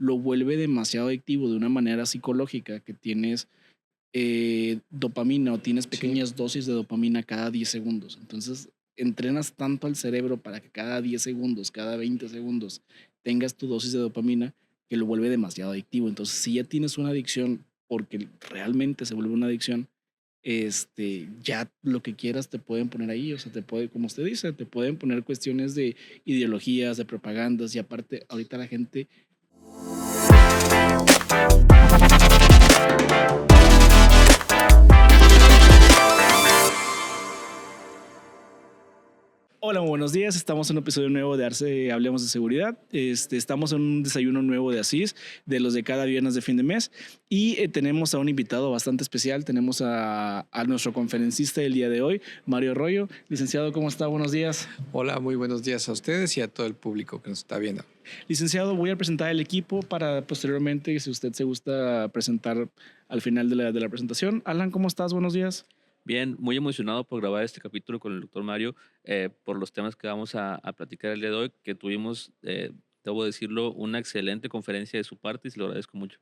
lo vuelve demasiado adictivo de una manera psicológica que tienes dopamina o tienes Sí, pequeñas dosis de dopamina cada 10 segundos. Entonces, entrenas tanto al cerebro para que cada 10 segundos, cada 20 segundos tengas tu dosis de dopamina que lo vuelve demasiado adictivo. Entonces, si ya tienes una adicción, porque realmente se vuelve una adicción, ya lo que quieras te pueden poner ahí, o sea, te puede, como usted dice, te pueden poner cuestiones de ideologías, de propagandas, y aparte, ahorita la gente. Hola, muy buenos días. Estamos en un episodio nuevo de Arce Hablemos de Seguridad. Estamos en un desayuno nuevo de Asís, de los de cada viernes de fin de mes. Y tenemos a un invitado bastante especial. Tenemos a nuestro conferencista del día de hoy, Mario Arroyo. Licenciado, ¿cómo está? Buenos días. hola, muy buenos días a ustedes y a todo el público que nos está viendo. Licenciado, voy a presentar el equipo para posteriormente, si usted se gusta presentar al final de la presentación. Alan, ¿cómo estás? Buenos días. Bien, muy emocionado por grabar este capítulo con el doctor Mario, por los temas que vamos a platicar el día de hoy, que tuvimos, debo decirlo, una excelente conferencia de su parte y se lo agradezco mucho.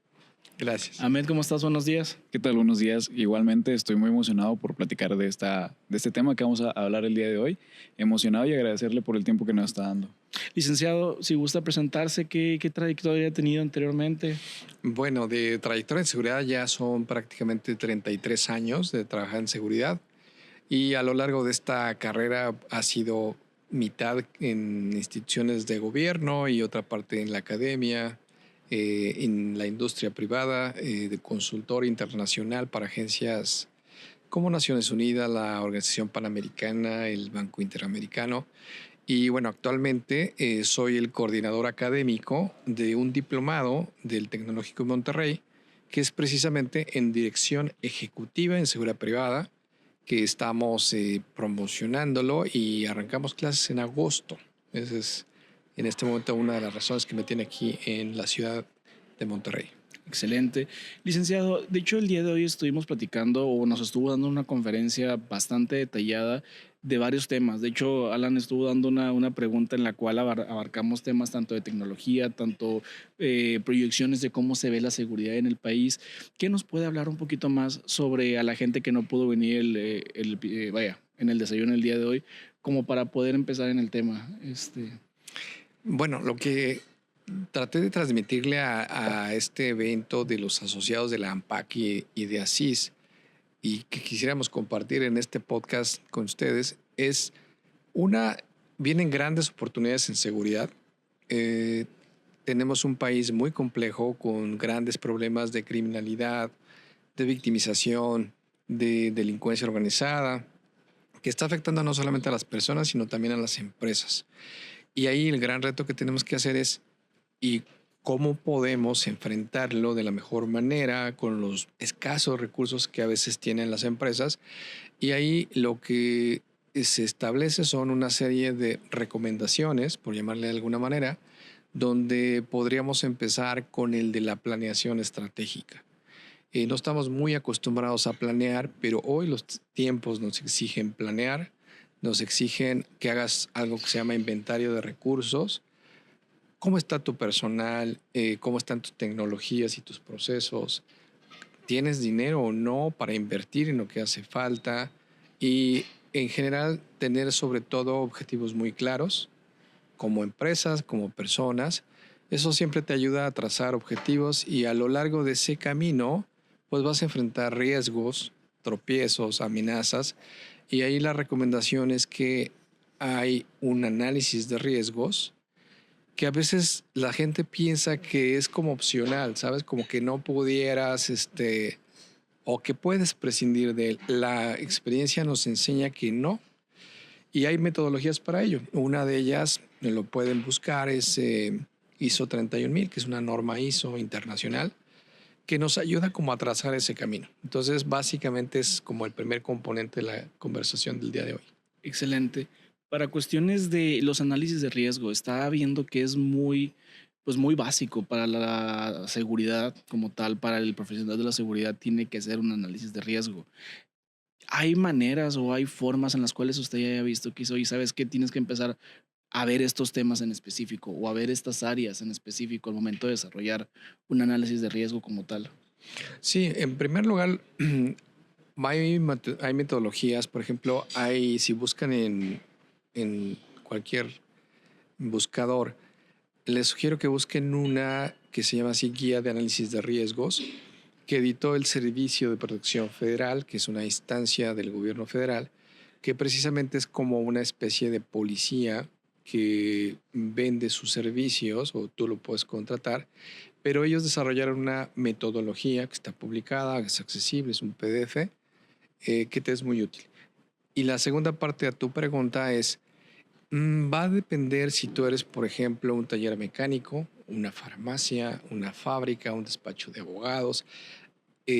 Gracias. Ahmed, ¿cómo estás? Buenos días. ¿Qué tal? Buenos días. Igualmente estoy muy emocionado por platicar de este tema que vamos a hablar el día de hoy. Emocionado y agradecerle por el tiempo que nos está dando. Licenciado, si gusta presentarse, ¿qué trayectoria ha tenido anteriormente? Bueno, de trayectoria en seguridad ya son prácticamente 33 años de trabajar en seguridad y a lo largo de esta carrera ha sido mitad en instituciones de gobierno y otra parte en la academia, en la industria privada, de consultor internacional para agencias como Naciones Unidas, la Organización Panamericana, el Banco Interamericano. Y bueno, actualmente soy el coordinador académico de un diplomado del Tecnológico de Monterrey, que es precisamente en dirección ejecutiva en seguridad privada, que estamos promocionándolo y arrancamos clases en agosto. Esa es en este momento una de las razones que me tiene aquí en la ciudad de Monterrey. Excelente. Licenciado, de hecho el día de hoy estuvimos platicando o nos estuvo dando una conferencia bastante detallada de varios temas. De hecho, Alan estuvo dando una pregunta en la cual abarcamos temas tanto de tecnología, tanto proyecciones de cómo se ve la seguridad en el país. ¿Qué nos puede hablar un poquito más sobre a la gente que no pudo venir en el desayuno el día de hoy, como para poder empezar en el tema? Bueno, lo que traté de transmitirle a este evento de los asociados de la AMPAC y de ASIS y que quisiéramos compartir en este podcast con ustedes es una, vienen grandes oportunidades en seguridad. Eh, Tenemos un país muy complejo con grandes problemas de criminalidad, de victimización, de delincuencia organizada, que está afectando no solamente a las personas, sino también a las empresas. Y ahí el gran reto que tenemos que hacer es y cómo podemos enfrentarlo de la mejor manera con los escasos recursos que a veces tienen las empresas. Y ahí lo que se establece son una serie de recomendaciones, por llamarle de alguna manera, donde podríamos empezar con el de la planeación estratégica. No estamos muy acostumbrados a planear, pero hoy los tiempos nos exigen planear, nos exigen que hagas algo que se llama inventario de recursos. ¿Cómo está tu personal? ¿Cómo están tus tecnologías y tus procesos? ¿Tienes dinero o no para invertir en lo que hace falta? Y en general tener sobre todo objetivos muy claros como empresas, como personas. Eso siempre te ayuda a trazar objetivos y a lo largo de ese camino pues vas a enfrentar riesgos, tropiezos, amenazas y ahí la recomendación es que hay un análisis de riesgos que a veces la gente piensa que es como opcional, ¿sabes? Como que no pudieras, o que puedes prescindir de él. La experiencia nos enseña que no, y hay metodologías para ello. Una de ellas, lo pueden buscar, es ISO 31000, que es una norma ISO internacional, que nos ayuda como a trazar ese camino. Entonces, básicamente es como el primer componente de la conversación del día de hoy. Excelente. Para cuestiones de los análisis de riesgo, estaba viendo que es muy básico para la seguridad como tal, para el profesional de la seguridad tiene que hacer un análisis de riesgo. ¿Hay maneras o hay formas en las cuales usted ya haya visto que hizo y sabes que tienes que empezar? a ver estos temas en específico o a ver estas áreas en específico al momento de desarrollar un análisis de riesgo como tal? Sí, en primer lugar, hay metodologías, por ejemplo, si buscan en cualquier buscador, les sugiero que busquen una que se llama así Guía de Análisis de Riesgos, que editó el Servicio de Protección Federal, que es una instancia del gobierno federal, que precisamente es como una especie de policía que vende sus servicios o tú lo puedes contratar, pero ellos desarrollaron una metodología que está publicada, es accesible, es un PDF, que te es muy útil. Y la segunda parte de tu pregunta es, va a depender si tú eres, por ejemplo, un taller mecánico, una farmacia, una fábrica, un despacho de abogados,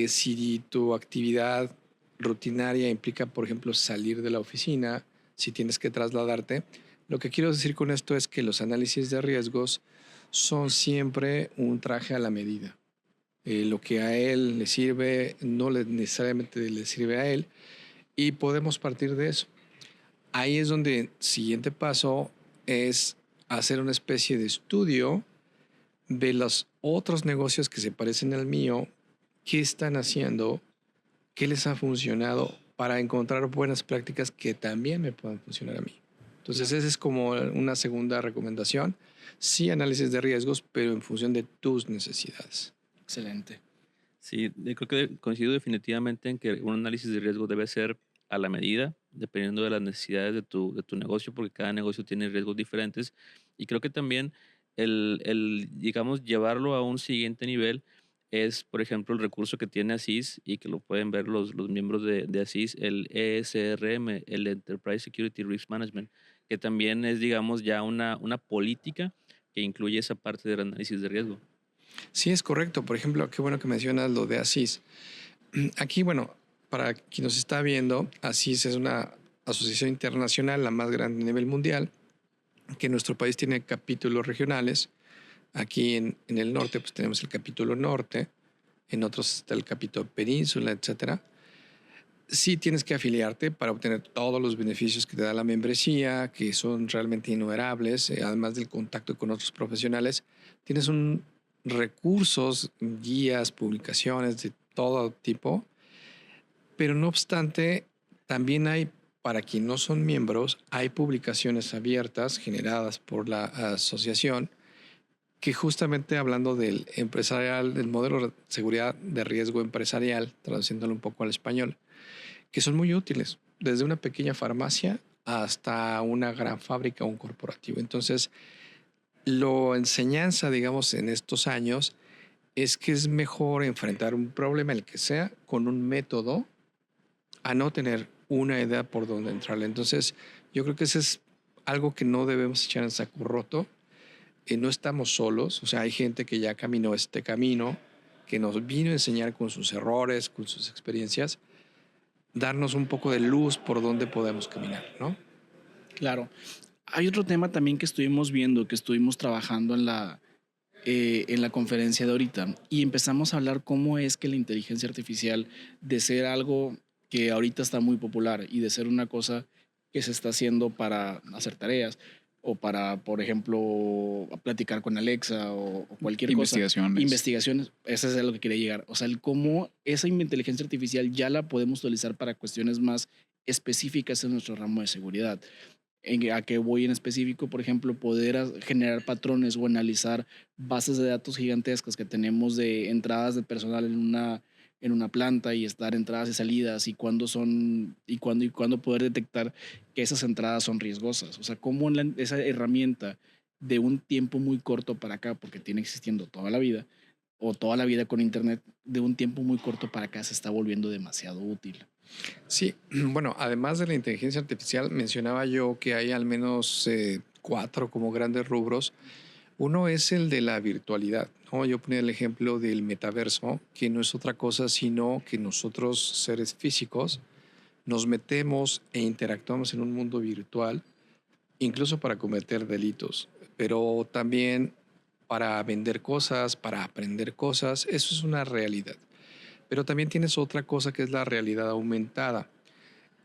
si tu actividad rutinaria implica, por ejemplo, salir de la oficina, si tienes que trasladarte. Lo que quiero decir con esto es que los análisis de riesgos son siempre un traje a la medida. Lo que a él le sirve no necesariamente le sirve a él y podemos partir de eso. Ahí es donde el siguiente paso es hacer una especie de estudio de los otros negocios que se parecen al mío, qué están haciendo, qué les ha funcionado para encontrar buenas prácticas que también me puedan funcionar a mí. Entonces, esa es como una segunda recomendación. Sí, análisis de riesgos, pero en función de tus necesidades. Excelente. Sí, yo creo que coincido definitivamente en que un análisis de riesgo debe ser a la medida, dependiendo de las necesidades de tu negocio, porque cada negocio tiene riesgos diferentes. Y creo que también digamos, llevarlo a un siguiente nivel es, por ejemplo, el recurso que tiene ASIS y que lo pueden ver los miembros de ASIS, el ESRM, el Enterprise Security Risk Management, que también es, digamos, ya una política que incluye esa parte del análisis de riesgo. Sí, es correcto. Por ejemplo, qué bueno que mencionas lo de ASIS. Aquí, bueno, para quien nos está viendo, ASIS es una asociación internacional, la más grande a nivel mundial, que en nuestro país tiene capítulos regionales. Aquí en el norte pues tenemos el capítulo norte, en otros está el capítulo península, etcétera. Sí tienes que afiliarte para obtener todos los beneficios que te da la membresía, que son realmente innumerables, además del contacto con otros profesionales. Tienes recursos, guías, publicaciones de todo tipo, pero no obstante, también hay, para quienes no son miembros, hay publicaciones abiertas generadas por la asociación que justamente hablando del empresarial, del modelo de seguridad de riesgo empresarial, traduciéndolo un poco al español, que son muy útiles, desde una pequeña farmacia hasta una gran fábrica o un corporativo. Entonces, la enseñanza, digamos, en estos años es que es mejor enfrentar un problema, el que sea, con un método, a no tener una idea por dónde entrarle. Entonces, yo creo que ese es algo que no debemos echar en saco roto. No estamos solos, o sea, hay gente que ya caminó este camino, que nos vino a enseñar con sus errores, con sus experiencias, darnos un poco de luz por dónde podemos caminar, ¿no? Claro. Hay otro tema también que estuvimos viendo, que estuvimos trabajando en la conferencia de ahorita y empezamos a hablar cómo es que la inteligencia artificial, de ser algo que ahorita está muy popular y de ser una cosa que se está haciendo para hacer tareas o para, por ejemplo, platicar con Alexa o cualquier cosa. Investigaciones. Investigaciones, eso es a lo que quería llegar. O sea, el cómo esa inteligencia artificial ya la podemos utilizar para cuestiones más específicas en nuestro ramo de seguridad. A qué voy en específico, por ejemplo, poder generar patrones o analizar bases de datos gigantescas que tenemos de entradas de personal en una planta y estar entradas y salidas y cuándo son y cuándo poder detectar que esas entradas son riesgosas. O sea, cómo esa herramienta de un tiempo muy corto para acá, porque tiene existiendo toda la vida, o toda la vida con Internet, de un tiempo muy corto para acá se está volviendo demasiado útil. Sí, bueno, además de la inteligencia artificial, mencionaba yo que hay al menos 4 como grandes rubros. Uno es el de la virtualidad, ¿no? Yo ponía el ejemplo del metaverso, que no es otra cosa sino que nosotros, seres físicos, nos metemos e interactuamos en un mundo virtual, incluso para cometer delitos, pero también para vender cosas, para aprender cosas. Eso es una realidad. Pero también tienes otra cosa que es la realidad aumentada.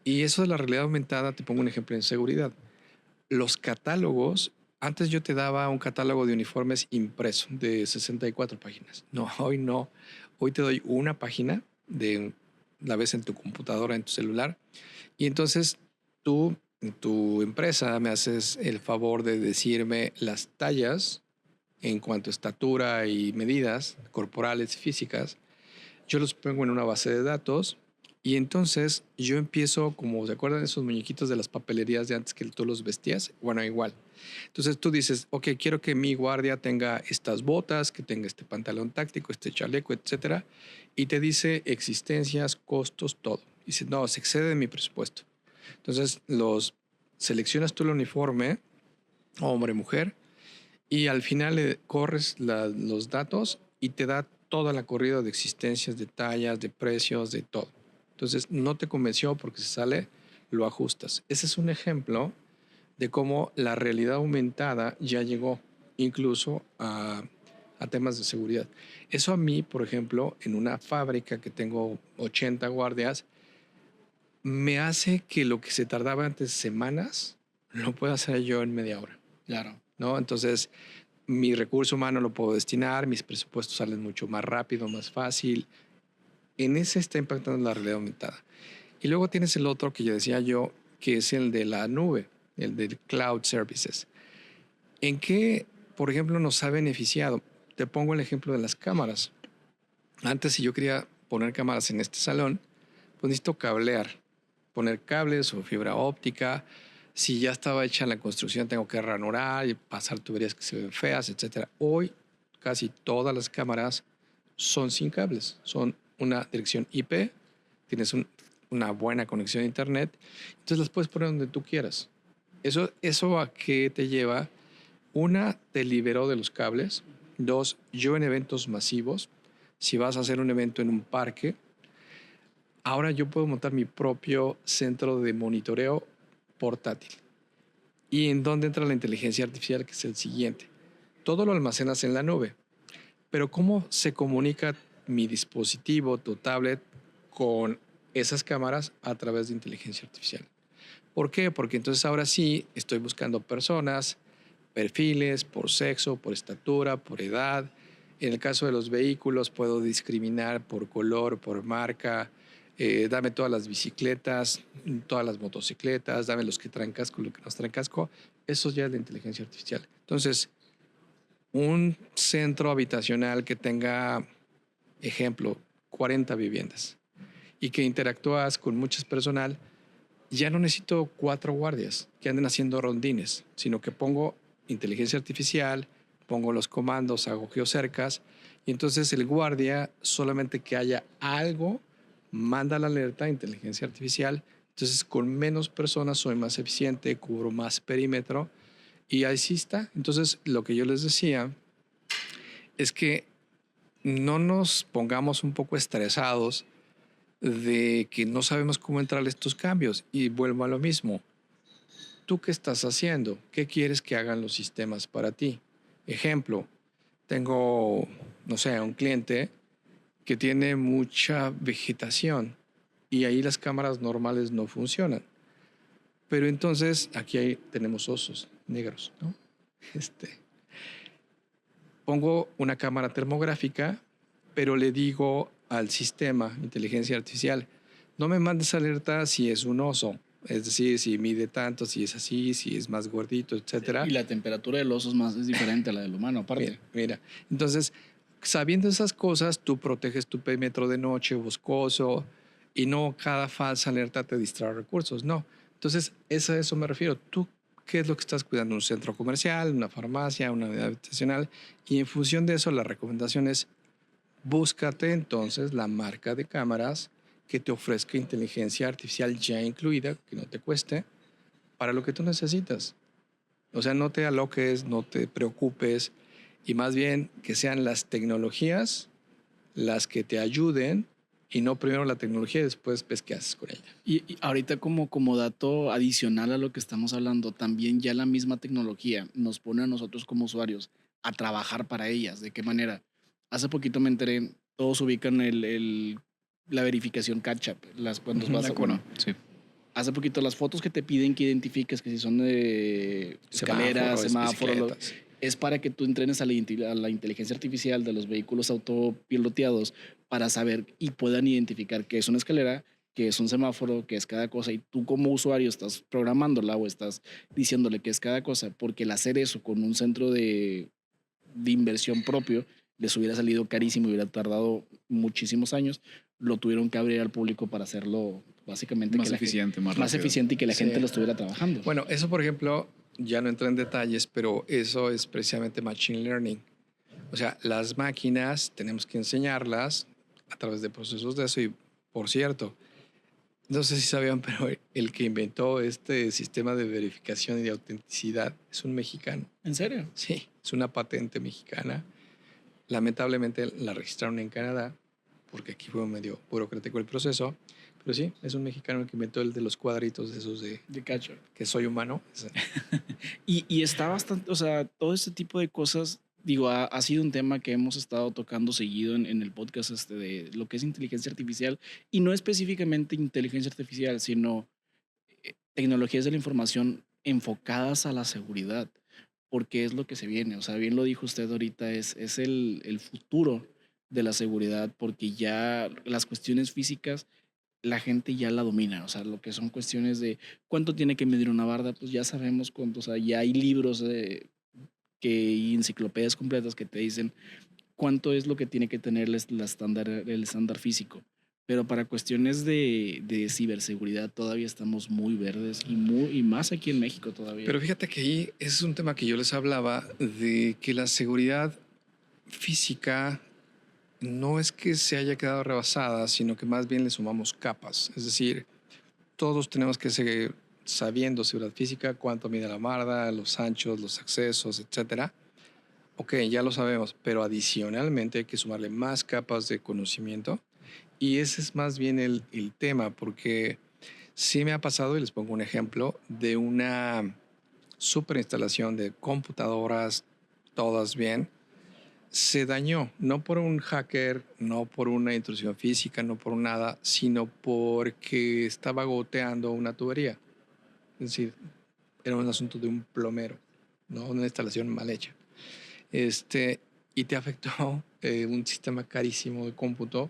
Y eso de la realidad aumentada, te pongo un ejemplo en seguridad. los catálogos, antes yo te daba un catálogo de uniformes impreso de 64 páginas. No, hoy no. Hoy te doy una página, la ves en tu computadora, en tu celular, y entonces tú, en tu empresa, me haces el favor de decirme las tallas en cuanto a estatura y medidas corporales y físicas. Yo los pongo en una base de datos y entonces yo empiezo, como se acuerdan esos muñequitos de las papelerías de antes que tú los vestías, bueno, igual. Entonces tú dices, ok, quiero que mi guardia tenga estas botas, que tenga este pantalón táctico, este chaleco, etcétera, y te dice existencias, costos, todo. Y dice, no, se excede de mi presupuesto. Entonces seleccionas tú el uniforme, hombre, mujer, y al final le corres los datos y te da toda la corrida de existencias, de tallas, de precios, de todo. Entonces, no te convenció porque se sale, lo ajustas. Ese es un ejemplo de cómo la realidad aumentada ya llegó incluso a temas de seguridad. Eso a mí, por ejemplo, en una fábrica que tengo 80 guardias, me hace que lo que se tardaba antes semanas, lo pueda hacer yo en media hora. Claro. ¿No? Entonces, mi recurso humano lo puedo destinar, mis presupuestos salen mucho más rápido, más fácil. En ese está impactando la realidad aumentada. Y luego tienes el otro que yo decía yo, que es el de la nube, el del cloud services. ¿En qué, por ejemplo, nos ha beneficiado? Te pongo el ejemplo de las cámaras. Antes, si yo quería poner cámaras en este salón, pues necesito cablear, poner cables o fibra óptica. Si ya estaba hecha la construcción, tengo que ranurar y pasar tuberías que se ven feas, etc. Hoy, casi todas las cámaras son sin cables. Son una dirección IP, tienes una buena conexión a internet, entonces las puedes poner donde tú quieras. ¿Eso a qué te lleva? Una, te liberó de los cables. Dos, yo en eventos masivos, si vas a hacer un evento en un parque, ahora yo puedo montar mi propio centro de monitoreo portátil. ¿Y en dónde entra la inteligencia artificial? Que es el siguiente. Todo lo almacenas en la nube, pero ¿cómo se comunica mi dispositivo, tu tablet, con esas cámaras? A través de inteligencia artificial. ¿Por qué? Porque entonces ahora sí estoy buscando personas, perfiles, por sexo, por estatura, por edad. En el caso de los vehículos puedo discriminar por color, por marca. Dame todas las bicicletas, todas las motocicletas, dame los que traen casco, los que no traen casco. Eso ya es la inteligencia artificial. Entonces, un centro habitacional que tenga, ejemplo, 40 viviendas y que interactúas con muchas personal, ya no necesito 4 guardias que anden haciendo rondines, sino que pongo inteligencia artificial, pongo los comandos, hago geocercas, y entonces el guardia, solamente que haya algo, manda la alerta a inteligencia artificial. Entonces, con menos personas soy más eficiente, cubro más perímetro, y ahí sí está. Entonces, lo que yo les decía es que no nos pongamos un poco estresados de que no sabemos cómo entrar a estos cambios. Y vuelvo a lo mismo. ¿Tú qué estás haciendo? ¿Qué quieres que hagan los sistemas para ti? Ejemplo, tengo, no sé, un cliente que tiene mucha vegetación y ahí las cámaras normales no funcionan. Pero entonces aquí tenemos osos negros, ¿no? Pongo una cámara termográfica, pero le digo al sistema, inteligencia artificial, no me mandes alerta si es un oso. Es decir, si mide tanto, si es así, si es más gordito, etcétera. Y la temperatura del oso es diferente a la del humano, aparte. Mira. Entonces, sabiendo esas cosas, tú proteges tu perímetro de noche, boscoso, y no cada falsa alerta te distrae recursos. No. Entonces, a eso me refiero. Tú, ¿qué es lo que estás cuidando? Un centro comercial, una farmacia, una unidad habitacional. Y en función de eso, la recomendación es búscate entonces la marca de cámaras que te ofrezca inteligencia artificial ya incluida, que no te cueste, para lo que tú necesitas. O sea, no te aloques, no te preocupes, y más bien que sean las tecnologías las que te ayuden y no primero la tecnología y después ves qué haces con ella. Y ahorita como dato adicional a lo que estamos hablando, también ya la misma tecnología nos pone a nosotros como usuarios a trabajar para ellas. ¿De qué manera? Hace poquito me enteré, todos ubican la verificación catch-up, cuando vas De a, acuerdo, bueno, sí. hace poquito las fotos que te piden que identifiques que si son de escaleras, semáforos, bicicletas. es para que tú entrenes a la inteligencia artificial de los vehículos autopiloteados para saber y puedan identificar qué es una escalera, qué es un semáforo, qué es cada cosa. Y tú como usuario estás programándola o estás diciéndole qué es cada cosa, porque el hacer eso con un centro de inversión propio les hubiera salido carísimo y hubiera tardado muchísimos años. Lo tuvieron que abrir al público para hacerlo básicamente Más eficiente, más más rápido. eficiente y que la Sí. gente lo estuviera trabajando. Bueno, eso por ejemplo, ya no entra en detalles, pero eso es precisamente Machine Learning. O sea, las máquinas tenemos que enseñarlas a través de procesos de eso. Y por cierto, no sé si sabían, pero el que inventó este sistema de verificación y de autenticidad es un mexicano. ¿En serio? Sí, es una patente mexicana. Lamentablemente la registraron en Canadá porque aquí fue medio burocrático el proceso. Pero sí, es un mexicano el que inventó el de los cuadritos de esos de De cacho. que soy humano. Y está bastante, o sea, todo este tipo de cosas, digo, ha sido un tema que hemos estado tocando seguido en el podcast de lo que es inteligencia artificial, y no específicamente inteligencia artificial, sino tecnologías de la información enfocadas a la seguridad, porque es lo que se viene. O sea, bien lo dijo usted ahorita, es el futuro de la seguridad, porque ya las cuestiones físicas la gente ya la domina. O sea, lo que son cuestiones de cuánto tiene que medir una barda, pues ya sabemos cuánto. O sea, ya hay libros y enciclopedias completas que te dicen cuánto es lo que tiene que tener el estándar físico. Pero para cuestiones de ciberseguridad todavía estamos muy verdes y más aquí en México todavía. Pero fíjate que ahí ese es un tema que yo les hablaba de que la seguridad física no es que se haya quedado rebasada, sino que más bien le sumamos capas. Es decir, todos tenemos que seguir sabiendo seguridad física, cuánto mide la barda, los anchos, los accesos, etcétera. Ok, ya lo sabemos, pero adicionalmente hay que sumarle más capas de conocimiento. Y ese es más bien el tema, porque sí me ha pasado, y les pongo un ejemplo, de una super instalación de computadoras, todas bien, se dañó, no por un hacker, no por una intrusión física, no por nada, sino porque estaba goteando una tubería. Es decir, era un asunto de un plomero, no una instalación mal hecha. Y te afectó un sistema carísimo de cómputo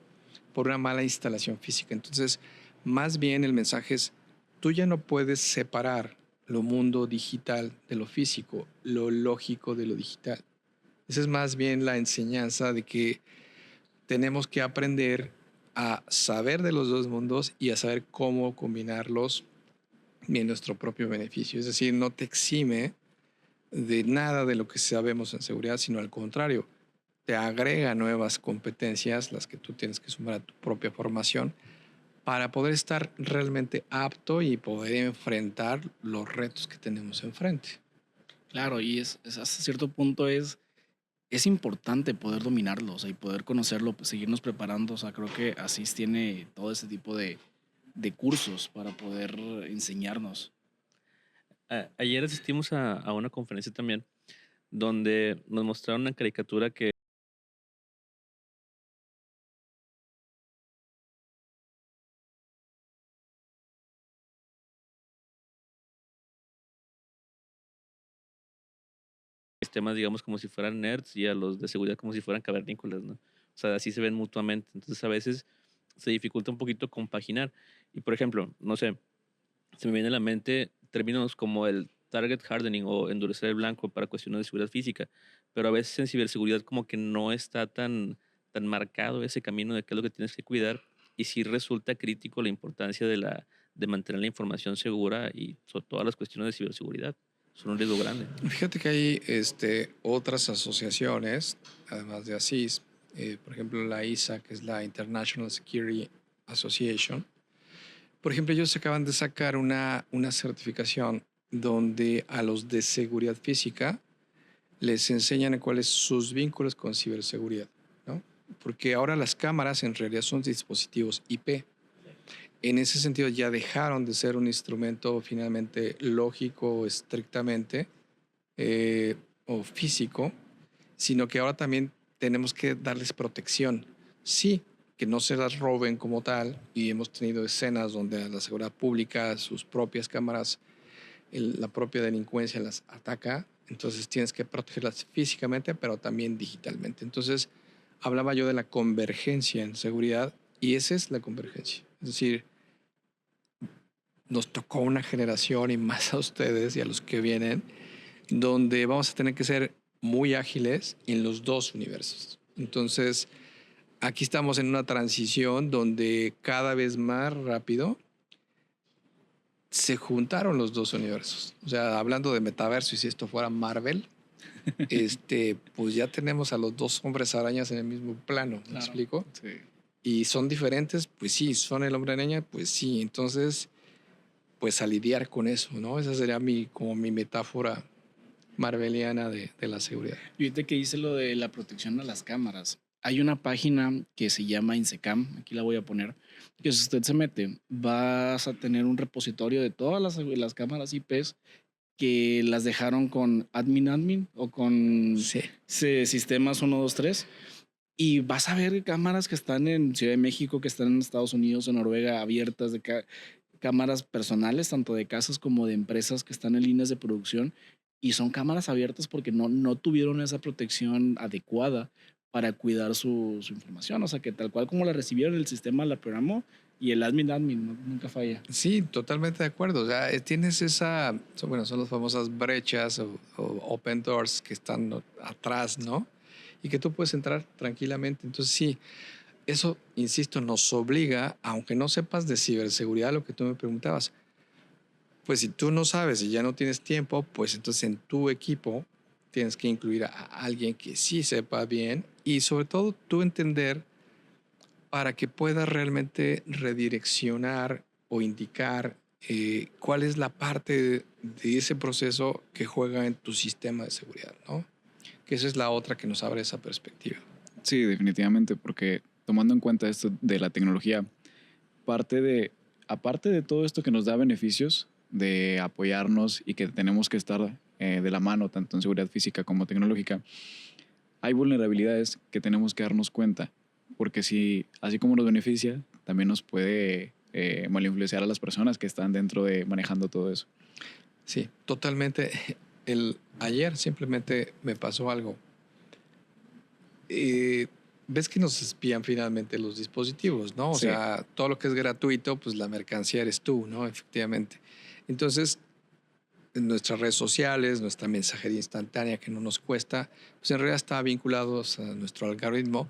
por una mala instalación física. Entonces, más bien el mensaje es, tú ya no puedes separar lo mundo digital de lo físico, lo lógico de lo digital. Esa es más bien la enseñanza de que tenemos que aprender a saber de los dos mundos y a saber cómo combinarlos en nuestro propio beneficio. Es decir, no te exime de nada de lo que sabemos en seguridad, sino al contrario, te agrega nuevas competencias, las que tú tienes que sumar a tu propia formación, para poder estar realmente apto y poder enfrentar los retos que tenemos enfrente. Claro, y hasta cierto punto es importante poder dominarlo, o sea, y poder conocerlo, pues, seguirnos preparando. O sea, creo que ASIS tiene todo ese tipo de cursos para poder enseñarnos. Ayer asistimos a una conferencia también donde nos mostraron una caricatura que temas, digamos, como si fueran nerds y a los de seguridad como si fueran cavernícolas, ¿no? O sea, así se ven mutuamente. Entonces, a veces se dificulta un poquito compaginar. Y, por ejemplo, no sé, se me viene a la mente términos como el target hardening o endurecer el blanco para cuestiones de seguridad física, pero a veces en ciberseguridad como que no está tan marcado ese camino de qué es lo que tienes que cuidar y sí resulta crítico la importancia de mantener la información segura y sobre todas las cuestiones de ciberseguridad. Son un riesgo grande. Fíjate que hay otras asociaciones, además de ASIS, por ejemplo la ISA, que es la International Security Association. Por ejemplo, ellos acaban de sacar una certificación donde a los de seguridad física les enseñan cuáles son sus vínculos con ciberseguridad, ¿no? Porque ahora las cámaras en realidad son dispositivos IP. En ese sentido ya dejaron de ser un instrumento finalmente lógico estrictamente o físico, sino que ahora también tenemos que darles protección. Sí, que no se las roben como tal, y hemos tenido escenas donde a la seguridad pública, sus propias cámaras, la propia delincuencia las ataca, entonces tienes que protegerlas físicamente, pero también digitalmente. Entonces, hablaba yo de la convergencia en seguridad, y esa es la convergencia. Es decir, nos tocó una generación, y más a ustedes y a los que vienen, donde vamos a tener que ser muy ágiles en los dos universos. Entonces, aquí estamos en una transición donde cada vez más rápido se juntaron los dos universos. O sea, hablando de metaverso, y si esto fuera Marvel, pues ya tenemos a los dos hombres arañas en el mismo plano. ¿Me explico? Sí. Y son diferentes, pues sí. Son el hombre araña, pues sí. Entonces, pues a lidiar con eso, ¿no? Esa sería como mi metáfora marveliana de la seguridad. Y ahorita que dice lo de la protección a las cámaras, hay una página que se llama Insecam, aquí la voy a poner, que si usted se mete, vas a tener un repositorio de todas las cámaras IPs que las dejaron con admin o con Sí. sistemas 1, 2, 3. Y vas a ver cámaras que están en Ciudad de México, que están en Estados Unidos, en Noruega, abiertas, cámaras personales, tanto de casas como de empresas que están en líneas de producción. Y son cámaras abiertas porque no tuvieron esa protección adecuada para cuidar su información. O sea, que tal cual como la recibieron, el sistema la programó y el admin nunca falla. Sí, totalmente de acuerdo. O sea, tienes son las famosas brechas o open doors que están atrás, ¿no? Y que tú puedes entrar tranquilamente. Entonces, sí, eso, insisto, nos obliga, aunque no sepas de ciberseguridad, lo que tú me preguntabas, pues si tú no sabes y ya no tienes tiempo, pues entonces en tu equipo tienes que incluir a alguien que sí sepa bien, y sobre todo tú entender para que puedas realmente redireccionar o indicar cuál es la parte de ese proceso que juega en tu sistema de seguridad, ¿no? Que esa es la otra que nos abre esa perspectiva. Sí, definitivamente, porque tomando en cuenta esto de la tecnología, aparte de todo esto que nos da beneficios de apoyarnos y que tenemos que estar de la mano tanto en seguridad física como tecnológica, hay vulnerabilidades que tenemos que darnos cuenta, porque si así como nos beneficia, también nos puede mal influenciar a las personas que están dentro de manejando todo eso. Sí, totalmente. Ayer simplemente me pasó algo. Ves que nos espían finalmente los dispositivos, ¿no? O Sí. sea, todo lo que es gratuito, pues la mercancía eres tú, ¿no? Efectivamente. Entonces, en nuestras redes sociales, nuestra mensajería instantánea que no nos cuesta, pues en realidad está vinculados a nuestro algoritmo.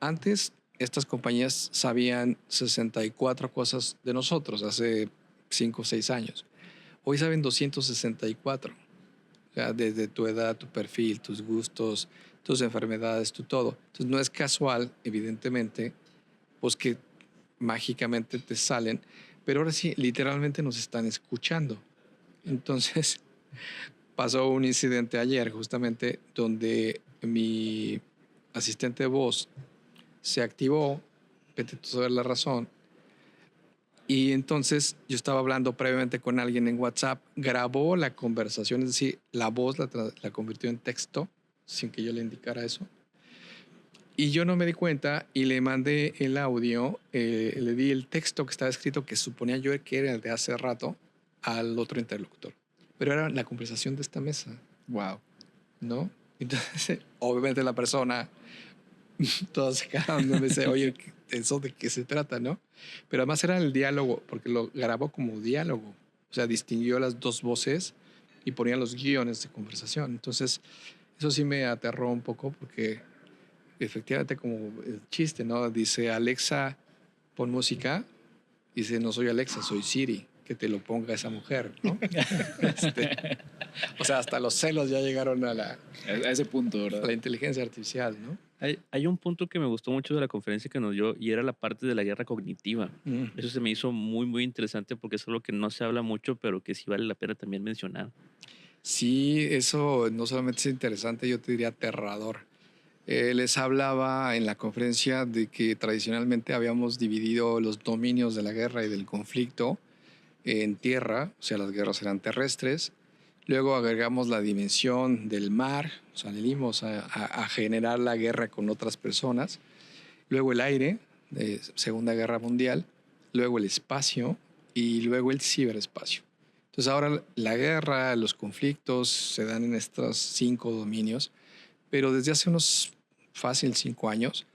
Antes, estas compañías sabían 64 cosas de nosotros hace 5 o 6 años. Hoy saben 264. O sea, desde tu edad, tu perfil, tus gustos, tus enfermedades, tu todo. Entonces, no es casual, evidentemente, pues que mágicamente te salen, pero ahora sí, literalmente nos están escuchando. Entonces, pasó un incidente ayer, justamente, donde mi asistente de voz se activó, vete tú a saber la razón, y entonces yo estaba hablando previamente con alguien en WhatsApp, grabó la conversación, es decir, la voz la convirtió en texto sin que yo le indicara eso. Y yo no me di cuenta y le mandé el audio, le di el texto que estaba escrito, que suponía yo que era el de hace rato, al otro interlocutor. Pero era la conversación de esta mesa. Wow. ¿No? Entonces, obviamente la persona, todos se quedaron, me dice, oye, ¿eso de qué se trata, no? Pero además era el diálogo, porque lo grabó como diálogo. O sea, distinguió las dos voces y ponía los guiones de conversación. Entonces, eso sí me aterró un poco, porque efectivamente, como el chiste, ¿no? Dice, Alexa, pon música. Dice, no soy Alexa, soy Siri. Que te lo ponga esa mujer, ¿no? O sea, hasta los celos ya llegaron a ese punto, ¿verdad? la inteligencia artificial, ¿no? Hay un punto que me gustó mucho de la conferencia que nos dio y era la parte de la guerra cognitiva. Eso se me hizo muy, muy interesante porque es algo que no se habla mucho, pero que sí vale la pena también mencionar. Sí, eso no solamente es interesante, yo te diría aterrador. Les hablaba en la conferencia de que tradicionalmente habíamos dividido los dominios de la guerra y del conflicto en tierra, o sea, las guerras eran terrestres. Luego agregamos la dimensión del mar, salimos a generar la guerra con otras personas. Luego el aire, de Segunda Guerra Mundial, luego el espacio y luego el ciberespacio. Entonces ahora la guerra, los conflictos se dan en estos 5 dominios, pero desde hace unos fácil 5 años,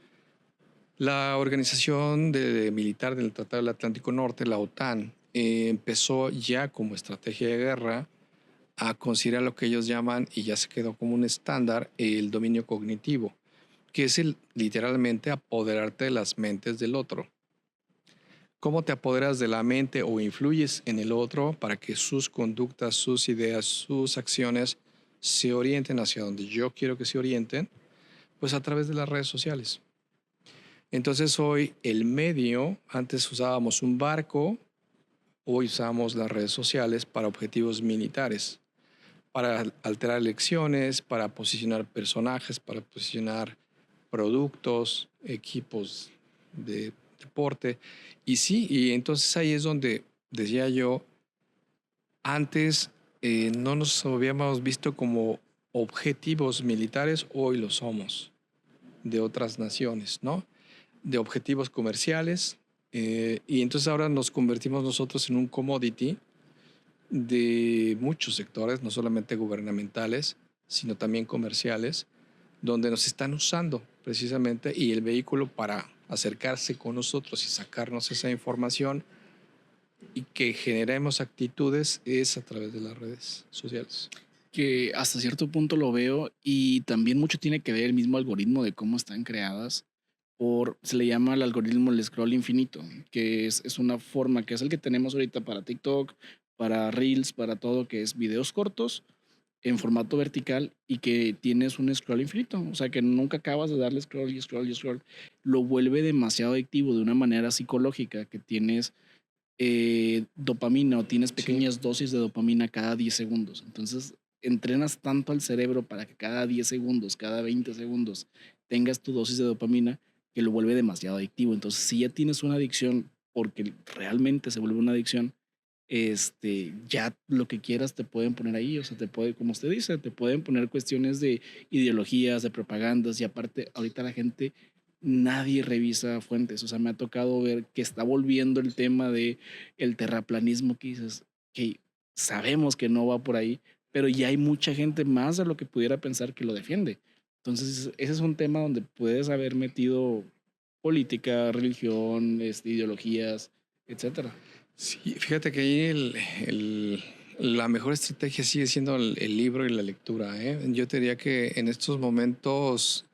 la Organización Militar del Tratado del Atlántico Norte, la OTAN, empezó ya como estrategia de guerra a considerar lo que ellos llaman, y ya se quedó como un estándar, el dominio cognitivo, que es literalmente apoderarte de las mentes del otro. ¿Cómo te apoderas de la mente o influyes en el otro para que sus conductas, sus ideas, sus acciones se orienten hacia donde yo quiero que se orienten? Pues a través de las redes sociales. Entonces hoy el medio, antes usábamos un barco, hoy usamos las redes sociales para objetivos militares, para alterar elecciones, para posicionar personajes, para posicionar productos, equipos de deporte. Y sí, y entonces ahí es donde decía yo, antes no nos habíamos visto como objetivos militares, hoy lo somos, de otras naciones, ¿no? De objetivos comerciales, y entonces ahora nos convertimos nosotros en un commodity de muchos sectores, no solamente gubernamentales, sino también comerciales, donde nos están usando precisamente, y el vehículo para acercarse con nosotros y sacarnos esa información y que generemos actitudes es a través de las redes sociales. Que hasta cierto punto lo veo y también mucho tiene que ver el mismo algoritmo de cómo están creadas. Se le llama el algoritmo el scroll infinito, que es una forma que es el que tenemos ahorita para TikTok, para Reels, para todo, que es videos cortos en formato vertical y que tienes un scroll infinito. O sea, que nunca acabas de darle scroll y scroll y scroll. Lo vuelve demasiado adictivo de una manera psicológica, que tienes dopamina o tienes Sí. pequeñas dosis de dopamina cada 10 segundos. Entonces, entrenas tanto al cerebro para que cada 10 segundos, cada 20 segundos tengas tu dosis de dopamina que lo vuelve demasiado adictivo. Entonces, si ya tienes una adicción, porque realmente se vuelve una adicción, ya lo que quieras te pueden poner ahí, o sea, te puede, como usted dice, te pueden poner cuestiones de ideologías, de propagandas, y aparte, ahorita la gente, nadie revisa fuentes, o sea, me ha tocado ver que está volviendo el tema de el terraplanismo, que dices, que sabemos que no va por ahí, pero ya hay mucha gente más de lo que pudiera pensar que lo defiende. Entonces, ese es un tema donde puedes haber metido política, religión, ideologías, etcétera. Sí, fíjate que ahí la mejor estrategia sigue siendo el libro y la lectura, ¿eh? Yo te diría que en estos momentos,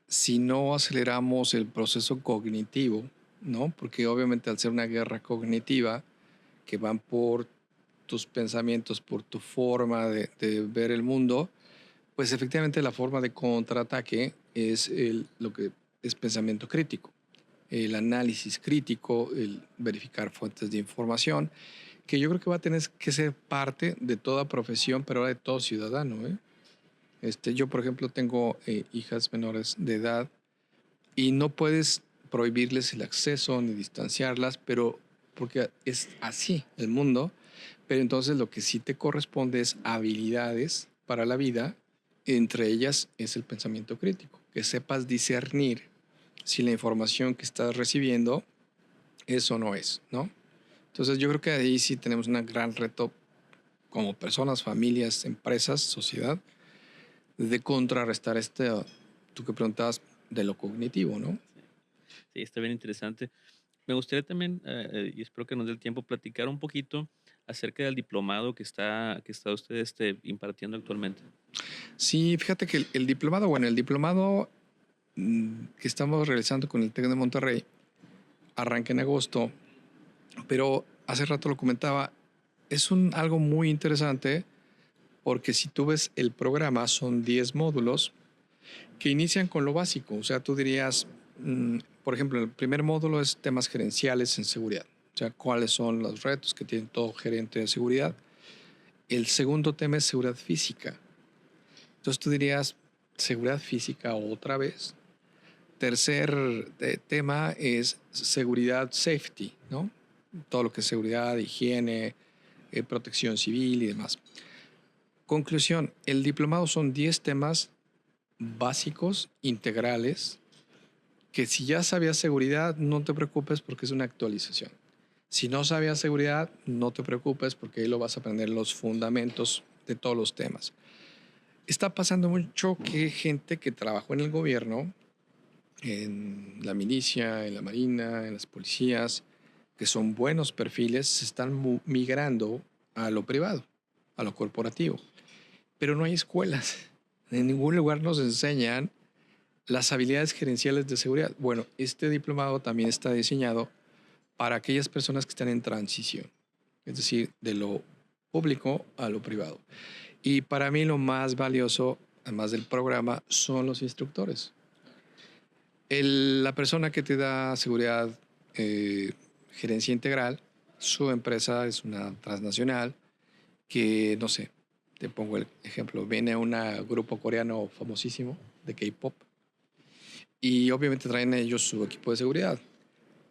si no aceleramos el proceso cognitivo, ¿no? Porque obviamente al ser una guerra cognitiva, que van por tus pensamientos, por tu forma de ver el mundo, pues efectivamente la forma de contraataque es lo que es pensamiento crítico, el análisis crítico, el verificar fuentes de información, que yo creo que va a tener que ser parte de toda profesión, pero ahora de todo ciudadano, ¿eh? Yo, por ejemplo, tengo hijas menores de edad y no puedes prohibirles el acceso ni distanciarlas, pero porque es así el mundo, pero entonces lo que sí te corresponde es habilidades para la vida, entre ellas es el pensamiento crítico, que sepas discernir si la información que estás recibiendo es o no es, ¿no? Entonces yo creo que ahí sí tenemos un gran reto como personas, familias, empresas, sociedad, de contrarrestar tú que preguntabas, de lo cognitivo, ¿no? Sí, está bien interesante. Me gustaría también, y espero que nos dé el tiempo, platicar un poquito acerca del diplomado que está usted impartiendo actualmente. Sí, fíjate que el diplomado, bueno, el diplomado que estamos realizando con el TEC de Monterrey arranca en agosto, pero hace rato lo comentaba, es algo muy interesante porque si tú ves el programa son 10 módulos que inician con lo básico, o sea, tú dirías, por ejemplo, el primer módulo es temas gerenciales en seguridad, o sea, cuáles son los retos que tiene todo gerente de seguridad. El segundo tema es seguridad física. Entonces tú dirías, seguridad física otra vez. Tercer tema es seguridad safety, ¿no? Todo lo que es seguridad, higiene, protección civil y demás. Conclusión, el diplomado son 10 temas básicos, integrales, que si ya sabías seguridad, no te preocupes porque es una actualización. Si no sabías seguridad, no te preocupes porque ahí lo vas a aprender los fundamentos de todos los temas. Está pasando mucho que gente que trabajó en el gobierno, en la milicia, en la marina, en las policías, que son buenos perfiles, se están migrando a lo privado, a lo corporativo. Pero no hay escuelas. En ningún lugar nos enseñan las habilidades gerenciales de seguridad. Bueno, este diplomado también está diseñado para aquellas personas que están en transición, es decir, de lo público a lo privado. Y para mí lo más valioso, además del programa, son los instructores. La persona que te da seguridad, gerencia integral, su empresa es una transnacional que, no sé, te pongo el ejemplo, viene a un grupo coreano famosísimo de K-pop y obviamente traen ellos su equipo de seguridad,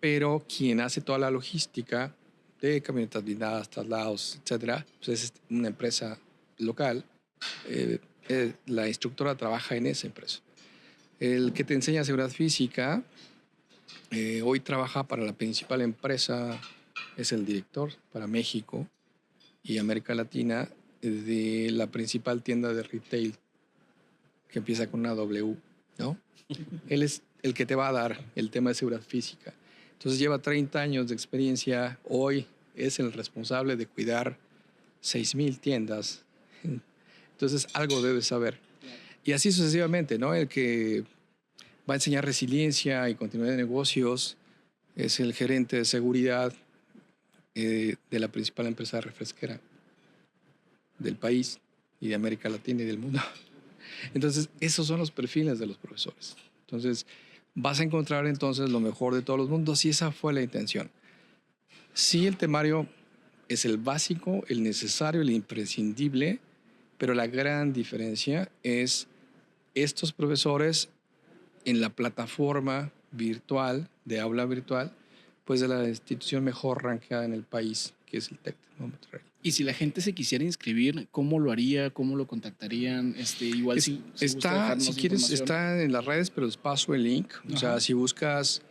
pero quien hace toda la logística de camionetas blindadas, traslados, etcétera, pues es una empresa local. La instructora trabaja en esa empresa. El que te enseña seguridad física hoy trabaja para la principal empresa, es el director para México y América Latina de la principal tienda de retail que empieza con una W, ¿no? Él es el que te va a dar el tema de seguridad física. Entonces lleva 30 años de experiencia. Hoy es el responsable de cuidar 6,000 tiendas. Entonces algo debe saber. Y así sucesivamente, ¿no? El que va a enseñar resiliencia y continuidad de negocios es el gerente de seguridad de la principal empresa refresquera del país y de América Latina y del mundo. Entonces, esos son los perfiles de los profesores. Entonces, vas a encontrar entonces lo mejor de todos los mundos y esa fue la intención. Sí, el temario es el básico, el necesario, el imprescindible, pero la gran diferencia es estos profesores en la plataforma virtual, de aula virtual, pues de la institución mejor rankeada en el país, que es el TEC de Monterrey. Y si la gente se quisiera inscribir, ¿cómo lo haría? ¿Cómo lo contactarían? Igual si gusta está, dejarnos si quieres, información. está en las redes, pero les paso el link. O sea, si buscas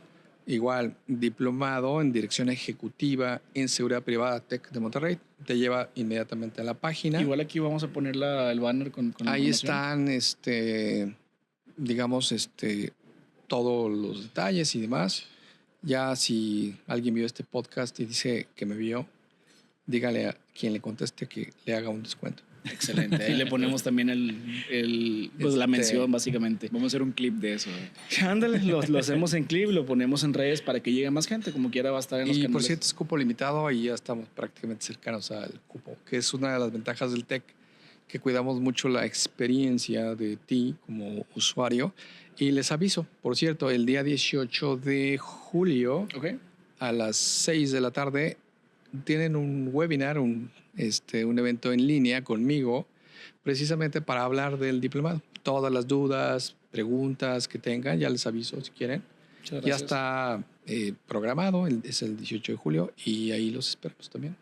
igual diplomado en dirección ejecutiva en seguridad privada TEC de Monterrey, te lleva inmediatamente a la página. Igual aquí vamos a poner el banner con la ahí información. están, digamos, todos los detalles y demás. Ya si alguien vio este podcast y dice que me vio, dígale a quien le conteste que le haga un descuento. Excelente. Ahí le ponemos también pues la mención, básicamente. Vamos a hacer un clip de eso. Ándale, lo hacemos en clip, lo ponemos en redes para que llegue más gente, como quiera va a estar en los Y canales. por cierto, es cupo limitado y ya estamos prácticamente cercanos al cupo, que es una de las ventajas del TEC, que cuidamos mucho la experiencia de ti como usuario. Y les aviso, por cierto, el día 18 de julio a las 6 de la tarde tienen un webinar, un evento en línea conmigo, precisamente para hablar del diplomado. Todas las dudas, preguntas que tengan, ya les aviso si quieren. Ya está programado, es el 18 de julio y ahí los esperamos también.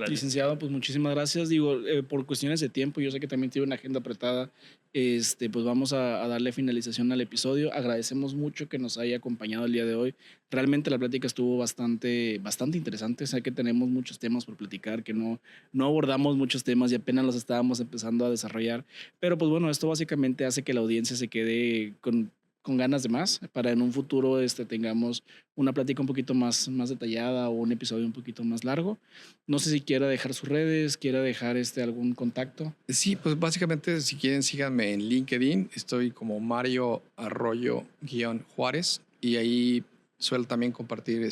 Licenciado, pues muchísimas gracias. Digo, por cuestiones de tiempo, yo sé que también tiene una agenda apretada. Pues vamos a darle finalización al episodio. Agradecemos mucho que nos haya acompañado el día de hoy. Realmente la plática estuvo bastante interesante. Sé que tenemos muchos temas por platicar, que no abordamos muchos temas y apenas los estábamos empezando a desarrollar. Pero pues bueno, esto básicamente hace que la audiencia se quede con ganas de más, para en un futuro tengamos una plática un poquito más detallada o un episodio un poquito más largo. No sé si quiera dejar sus redes, quiera dejar algún contacto. Sí, pues básicamente si quieren síganme en LinkedIn, estoy como Mario Arroyo-Juárez y ahí suelo también compartir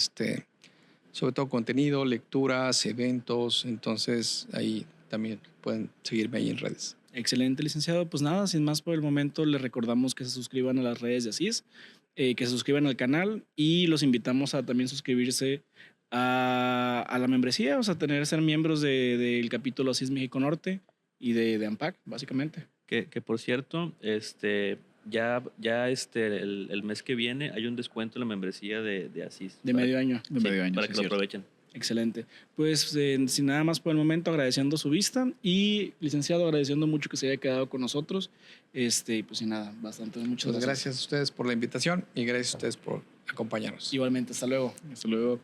sobre todo contenido, lecturas, eventos, entonces ahí también pueden seguirme ahí en redes. Excelente, licenciado. Pues nada, sin más por el momento, les recordamos que se suscriban a las redes de ASIS, que se suscriban al canal y los invitamos a también suscribirse a la membresía, o sea, ser miembros del capítulo ASIS México Norte y de AMPAC, básicamente. Que por cierto, ya el mes que viene hay un descuento en la membresía de ASIS. De medio año. De medio año, para sí, que lo aprovechen. Excelente. Pues sin nada más por el momento, agradeciendo su vista y licenciado, agradeciendo mucho que se haya quedado con nosotros. Pues sin nada, bastante, muchas Pues gracias. gracias a ustedes por la invitación y gracias a ustedes por acompañarnos. Igualmente, hasta luego. Hasta luego.